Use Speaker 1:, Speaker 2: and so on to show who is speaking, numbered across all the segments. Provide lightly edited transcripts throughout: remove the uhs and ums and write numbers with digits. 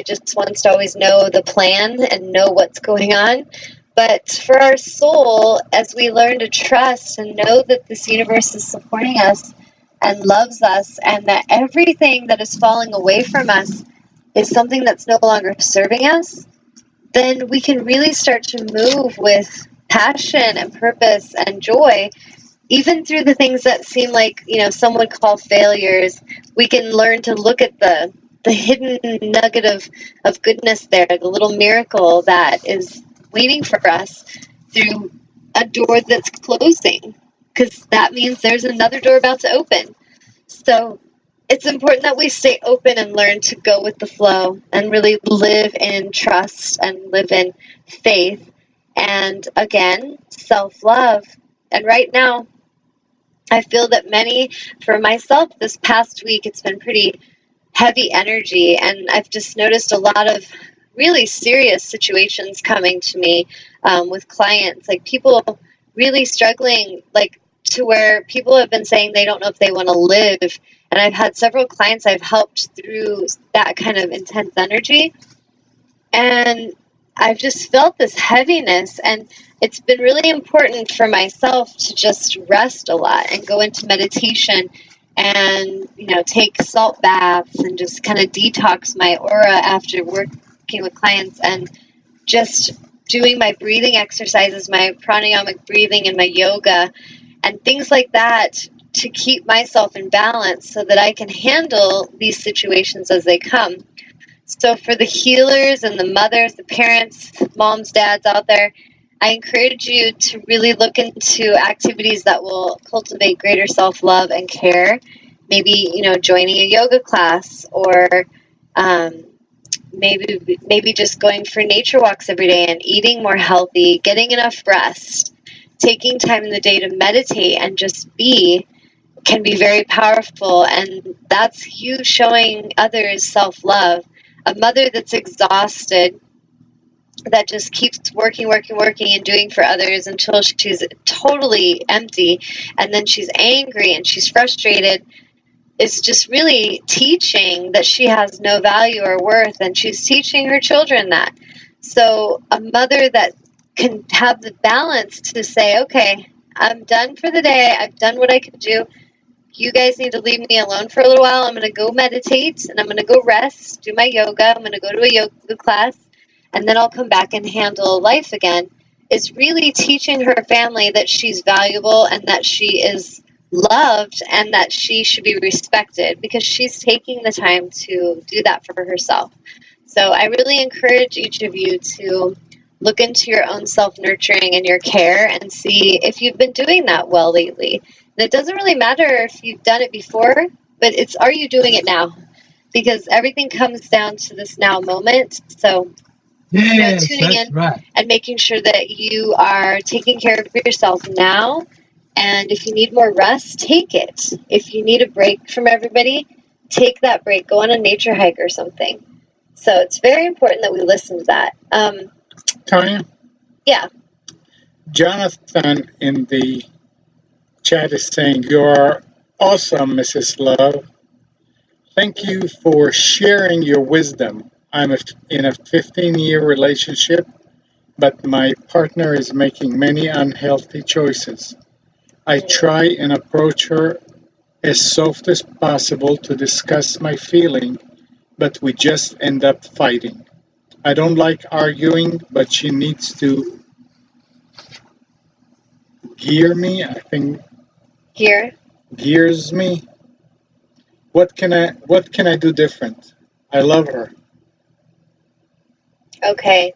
Speaker 1: just wants to always know the plan and know what's going on. But for our soul, as we learn to trust and know that this universe is supporting us and loves us, and that everything that is falling away from us is something that's no longer serving us, then we can really start to move with passion and purpose and joy, even through the things that seem like, some would call failures. We can learn to look at the hidden nugget of goodness there, the little miracle that is waiting for us through a door that's closing, because that means there's another door about to open. So it's important that we stay open and learn to go with the flow and really live in trust and live in faith. And again, self-love. And right now, I feel that for myself, this past week, it's been pretty heavy energy, and I've just noticed a lot of really serious situations coming to me with clients, like people really struggling, like to where people have been saying they don't know if they want to live. And I've had several clients I've helped through that kind of intense energy, and I've just felt this heaviness, and it's been really important for myself to just rest a lot and go into meditation and, take salt baths and just kind of detox my aura after working with clients, and just doing my breathing exercises, my pranayamic breathing and my yoga and things like that to keep myself in balance so that I can handle these situations as they come. So for the healers and the mothers, the parents, moms, dads out there, I encourage you to really look into activities that will cultivate greater self-love and care. Maybe, joining a yoga class, or maybe just going for nature walks every day and eating more healthy, getting enough rest, taking time in the day to meditate and just be can be very powerful. And that's you showing others self-love. A mother that's exhausted, that just keeps working and doing for others until she's totally empty, and then she's angry and she's frustrated, is just really teaching that she has no value or worth, and she's teaching her children that. So a mother that can have the balance to say, okay, I'm done for the day, I've done what I can do, you guys need to leave me alone for a little while, I'm going to go meditate, and I'm going to go rest, do my yoga, I'm going to go to a yoga class, and then I'll come back and handle life again, is really teaching her family that she's valuable and that she is loved and that she should be respected, because she's taking the time to do that for herself. So I really encourage each of you to look into your own self-nurturing and your care and see if you've been doing that well lately. And it doesn't really matter if you've done it before, but are you doing it now? Because everything comes down to this now moment. So tuning in right, and making sure that you are taking care of yourself now. And if you need more rest, take it. If you need a break from everybody, take that break. Go on a nature hike or something. So it's very important that we listen to that.
Speaker 2: Tanya?
Speaker 1: Yeah.
Speaker 2: Jonathan in the chat is saying, "You are awesome, Mrs. Love. Thank you for sharing your wisdom. I'm in a 15-year relationship, but my partner is making many unhealthy choices. I try and approach her as soft as possible to discuss my feeling, but we just end up fighting. I don't like arguing, but she needs to gear me, I think. Gears me. What can I do different? I love her."
Speaker 1: Okay.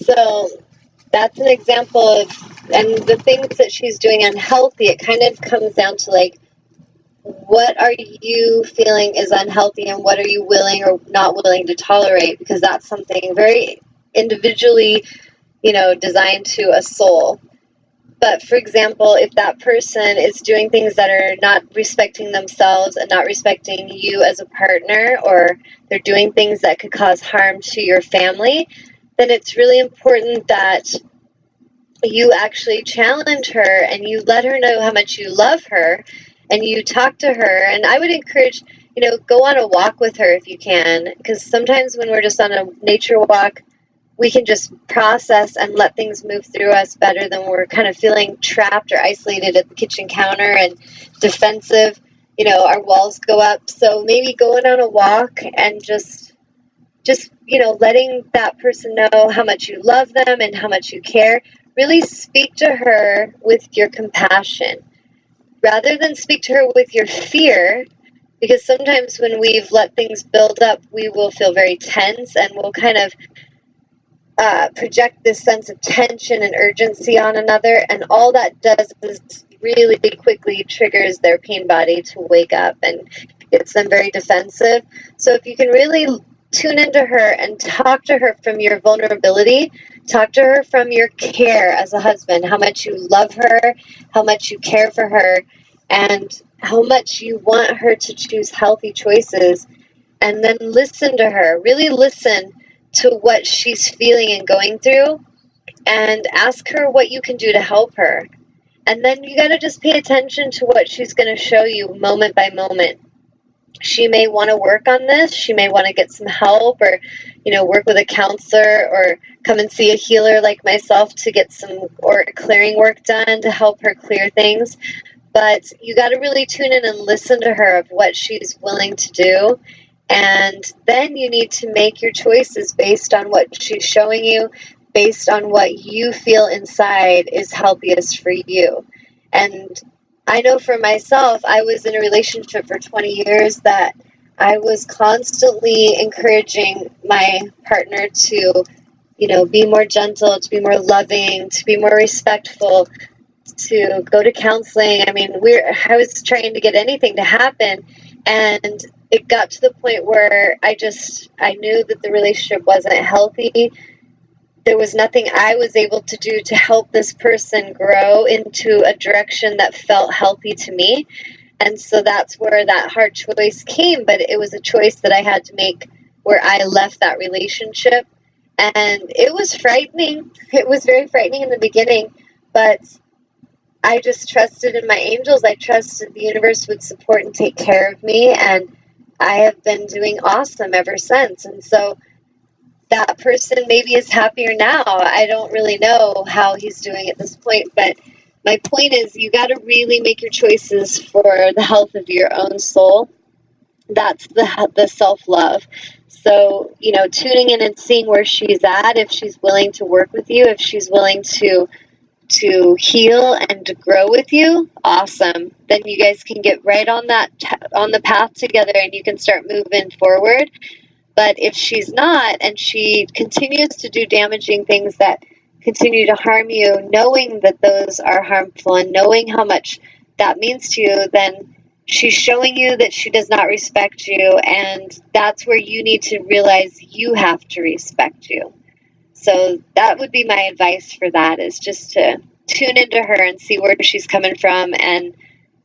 Speaker 1: So that's an example of, and the things that she's doing unhealthy, it kind of comes down to like, what are you feeling is unhealthy and what are you willing or not willing to tolerate? Because that's something very individually, designed to a soul. But for example, if that person is doing things that are not respecting themselves and not respecting you as a partner, or they're doing things that could cause harm to your family, then it's really important that you actually challenge her and you let her know how much you love her and you talk to her. And I would encourage, go on a walk with her if you can, because sometimes when we're just on a nature walk, we can just process and let things move through us better than we're kind of feeling trapped or isolated at the kitchen counter and defensive. Our walls go up. So maybe going on a walk and just letting that person know how much you love them and how much you care. Really speak to her with your compassion rather than speak to her with your fear, because sometimes when we've let things build up, we will feel very tense and we'll kind of project this sense of tension and urgency on another, and all that does is really quickly triggers their pain body to wake up and gets them very defensive. So if you can really tune into her and talk to her from your vulnerability, talk to her from your care as a husband, how much you love her, how much you care for her, and how much you want her to choose healthy choices, and then listen to her, really listen to what she's feeling and going through, and ask her what you can do to help her. And then you got to just pay attention to what she's going to show you moment by moment. She may want to work on this. She may want to get some help, or, work with a counselor, or come and see a healer like myself to get some or clearing work done to help her clear things. But you got to really tune in and listen to her of what she's willing to do. And then you need to make your choices based on what she's showing you, based on what you feel inside is healthiest for you. And I know for myself, I was in a relationship for 20 years that I was constantly encouraging my partner to, be more gentle, to be more loving, to be more respectful, to go to counseling. I mean, I was trying to get anything to happen, and it got to the point where I knew that the relationship wasn't healthy. There was nothing I was able to do to help this person grow into a direction that felt healthy to me. And so that's where that hard choice came, but it was a choice that I had to make, where I left that relationship. And it was frightening. It was very frightening in the beginning, but I just trusted in my angels. I trusted the universe would support and take care of me, and I have been doing awesome ever since. And so that person maybe is happier now. I don't really know how he's doing at this point, but my point is, you got to really make your choices for the health of your own soul. That's the self-love. So, tuning in and seeing where she's at, if she's willing to work with you, if she's willing to heal and to grow with you, awesome. Then you guys can get right on the path together, and you can start moving forward. But if she's not, and she continues to do damaging things that continue to harm you, knowing that those are harmful and knowing how much that means to you, then she's showing you that she does not respect you, and that's where you need to realize you have to respect you. So that would be my advice for that, is just to tune into her and see where she's coming from, and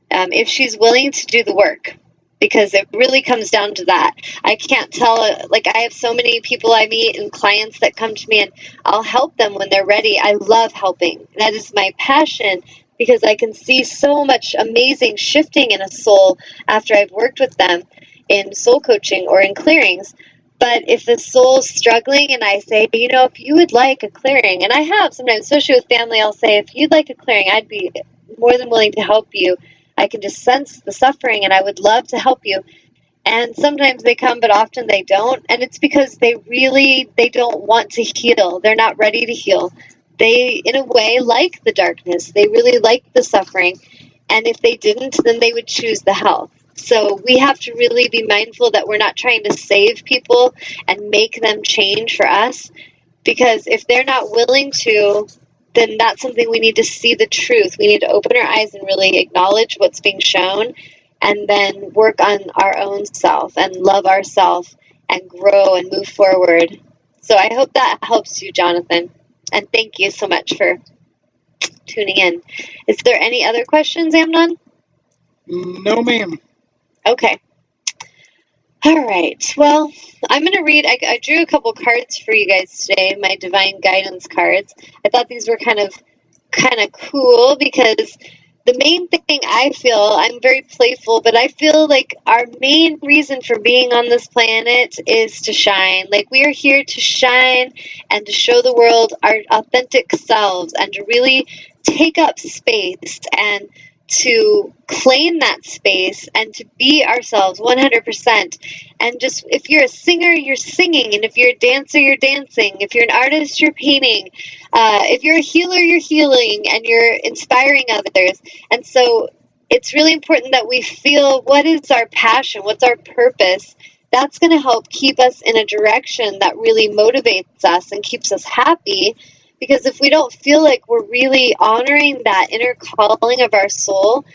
Speaker 1: if she's willing to do the work, because it really comes down to that. I can't tell, I have so many people I meet and clients that come to me, and I'll help them when they're ready. I love helping. That is my passion, because I can see so much amazing shifting in a soul after I've worked with them in soul coaching or in clearings. But if the soul's struggling and I say, if you would like a clearing, and I have sometimes, especially with family, I'll say, if you'd like a clearing, I'd be more than willing to help you. I can just sense the suffering and I would love to help you. And sometimes they come, but often they don't. And it's because they don't want to heal. They're not ready to heal. They, in a way, like the darkness. They really like the suffering. And if they didn't, then they would choose the health. So we have to really be mindful that we're not trying to save people and make them change for us, because if they're not willing to, then that's something we need to see the truth. We need to open our eyes and really acknowledge what's being shown, and then work on our own self and love ourselves and grow and move forward. So I hope that helps you, Jonathan. And thank you so much for tuning in. Is there any other questions, Amnon?
Speaker 2: No, ma'am.
Speaker 1: Okay. All right. Well, I'm going to read. I drew a couple cards for you guys today, my divine guidance cards. I thought these were kind of cool, because the main thing I feel, I'm very playful, but I feel like our main reason for being on this planet is to shine. Like, we are here to shine and to show the world our authentic selves and to really take up space and to claim that space and to be ourselves 100%. And just, if you're a singer, you're singing, and if you're a dancer, you're dancing, if you're an artist, you're painting, if you're a healer, you're healing, and you're inspiring others. And so it's really important that we feel, what is our passion, what's our purpose. That's going to help keep us in a direction that really motivates us and keeps us happy. Because if we don't feel like we're really honoring that inner calling of our soul,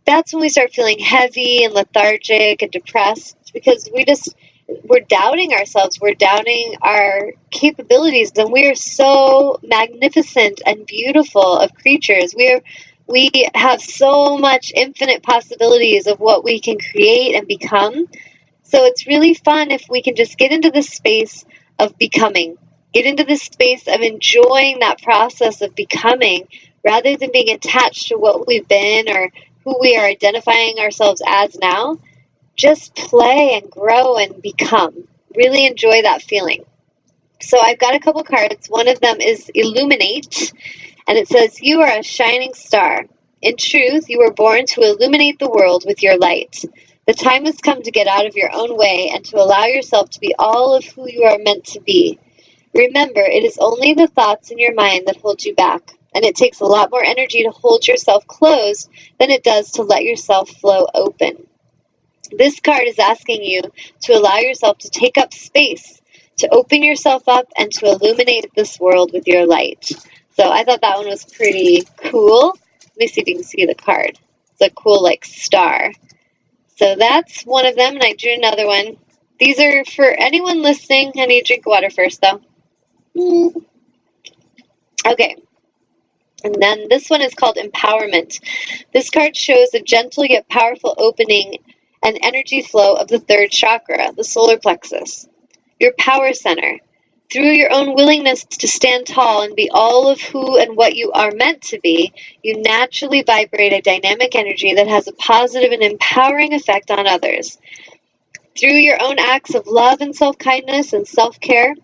Speaker 1: that's when we start feeling heavy and lethargic and depressed, because we're doubting ourselves, we're doubting our capabilities, and we are so magnificent and beautiful of creatures. We have so much infinite possibilities of what we can create and become. So it's really fun if we can just get into this space of becoming, get into this space of enjoying that process of becoming, rather than being attached to what we've been or who we are identifying ourselves as now. Just play and grow and become. Really enjoy that feeling. So I've got a couple cards. One of them is Illuminate, and it says, "You are a shining star. In truth, you were born to illuminate the world with your light. The time has come to get out of your own way and to allow yourself to be all of who you are meant to be. Remember, it is only the thoughts in your mind that hold you back, and it takes a lot more energy to hold yourself closed than it does to let yourself flow open." This card is asking you to allow yourself to take up space, to open yourself up, and to illuminate this world with your light. So I thought that one was pretty cool. Let me see if you can see the card. It's a cool, like, star. So that's one of them, and I drew another one. These are for anyone listening. I need to drink water first, though. Okay. And then this one is called Empowerment. This card shows a gentle yet powerful opening and energy flow of the third chakra, the solar plexus, your power center. Through your own willingness to stand tall and be all of who and what you are meant to be, you naturally vibrate a dynamic energy that has a positive and empowering effect on others. Through your own acts of love and self-kindness and self-care,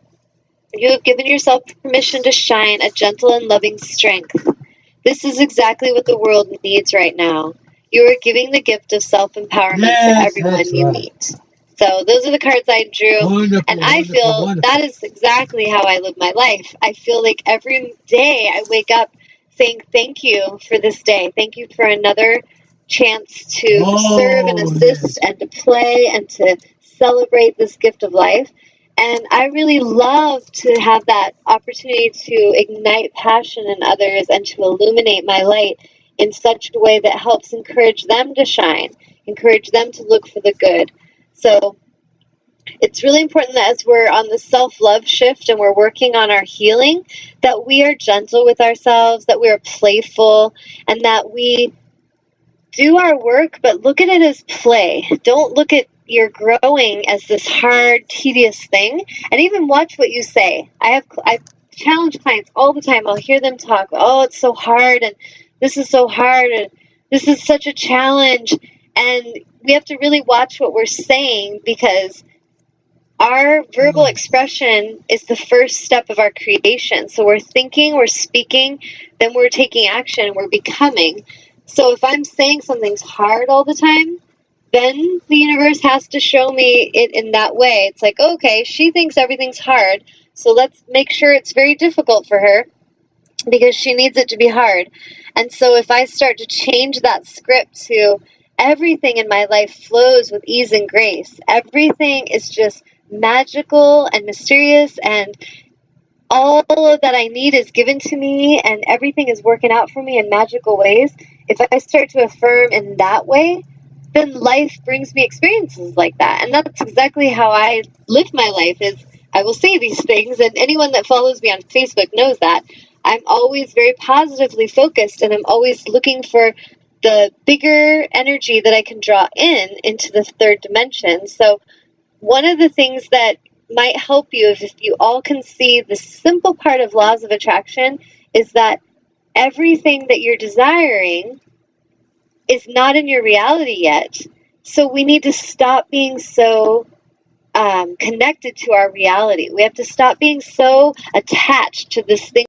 Speaker 1: you have given yourself permission to shine a gentle and loving strength. This is exactly what the world needs right now. You are giving the gift of self-empowerment to everyone you meet. So those are the cards I drew.
Speaker 3: Wonderful,
Speaker 1: and I
Speaker 3: wonderful,
Speaker 1: feel
Speaker 3: wonderful.
Speaker 1: that is exactly how I live my life. I feel like every day I wake up saying thank you for this day. Thank you for another chance to serve and assist and to play and to celebrate this gift of life. And I really love to have that opportunity to ignite passion in others and to illuminate my light in such a way that helps encourage them to shine, encourage them to look for the good. So it's really important that as we're on the self-love shift and we're working on our healing, that we are gentle with ourselves, that we are playful, and that we do our work, but look at it as play. Don't look at your growing as this hard, tedious thing. And even watch what you say. I challenge clients all the time. I'll hear them talk, "Oh, it's so hard, and this is so hard, and this is such a challenge." And we have to really watch what we're saying, because our verbal expression is the first step of our creation. So we're thinking, we're speaking, then we're taking action, we're becoming. So if I'm saying something's hard all the time, then the universe has to show me it in that way. It's like, okay, she thinks everything's hard, so let's make sure it's very difficult for her because she needs it to be hard. And so if I start to change that script to everything in my life flows with ease and grace, everything is just magical and mysterious, and all that I need is given to me, and everything is working out for me in magical ways. If I start to affirm in that way, then life brings me experiences like that. And that's exactly how I live my life. Is I will say these things, and anyone that follows me on Facebook knows that I'm always very positively focused, and I'm always looking for the bigger energy that I can draw into the third dimension. So one of the things that might help you, if you all can see the simple part of laws of attraction, is that everything that you're desiring is not in your reality yet. So we need to stop being so connected to our reality. We have to stop being so attached to this thing